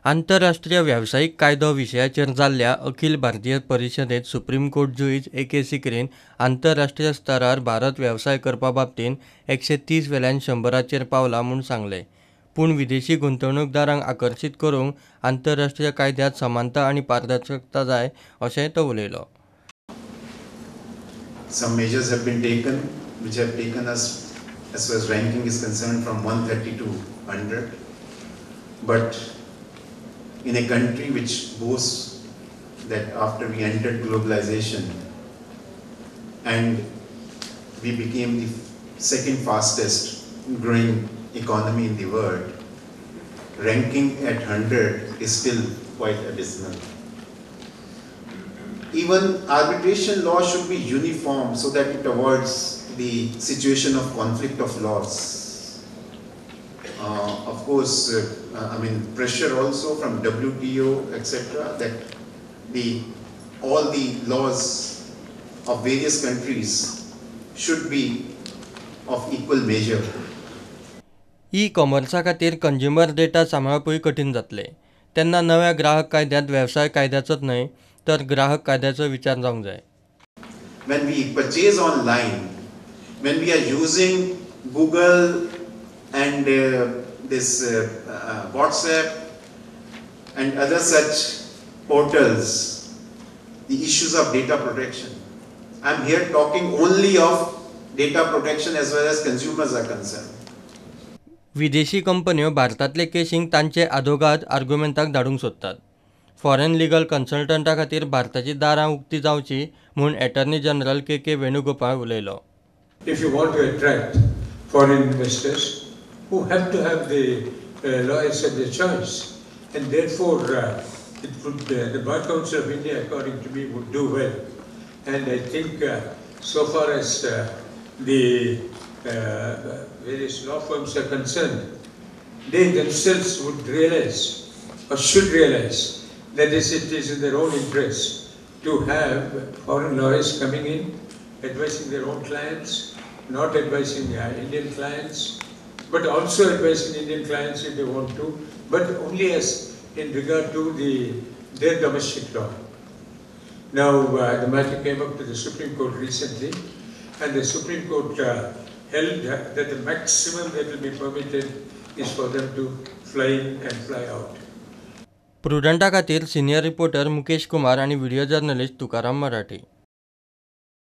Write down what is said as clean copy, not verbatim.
आंतरराष्ट्रीय व्यावसायिक कायदो विशयाचेर जाल्ल्या अखिल भारतीय परिशदेत सुप्रीम कोर्ट जूज ए.के. सिक्रीन आंतरराष्ट्रीय स्तरार भारत वेवसाय करपा बाबतींत 130 वेल्यान 100चेर पावला म्हूण सांगलें. पूण विदेशी गुंतवणूकदारांक आकर्शीत करूंक आंतरराष्ट्रीय कायद्यांत समानता आनी पारदर्शकता जाय अशेंय तो उलयलो. Some measures have been taken which have taken us as far as ranking is concerned from 130 to 100. But in a country which boasts that after we entered globalization and we became the second fastest growing economy in the world, ranking at 100 is still quite abysmal. Even arbitration law should be uniform so that it avoids the situation of conflict of laws. Of course, pressure also from WTO, etc., that all the laws of various countries should be of equal measure. ई-कॉमर्सा खातीर consumer data सांबाळपूय कठीण जातलें. तेन्ना नव्या ग्राहक कायद्यांत वेवसाय कायद्याचोच न्हय तर ग्राहक कायद्याचो विचार जावंक जाय. When we purchase online, when we are using Google and WhatsApp and other such portals, the issues of data protection. I am here talking only of data protection as well as consumers are concerned. विदेशी कंपन्यो भारतांतले केसींक तांचे आदोगाद आर्ग्युमेंटाक धाडूंक सोदतात. Foreign legal कन्सल्टंटा खातीर भारताची दारां उक्तीं जावचीं म्हूण एटर्नी जनरल के. वेणुगोपाळ उलयलो. If you want to attract foreign investors who have to have the lawyers of their choice, and therefore the Bar Council of India, according to me, would do well. And I think so far as the various law firms are concerned, they themselves would realize or should realize that it is in their own interest to have foreign lawyers coming in, advising their own clients, not advising Indian clients, but also advising Indian clients if they want to, but only as in regard to their domestic law. Now the matter came up to the Supreme Court recently, and the Supreme Court held that the maximum that will be permitted is for them to fly in and fly out. प्रुडंटा खातीर senior reporter Mukesh Kumar आनी video journalist Tukaram Marathi.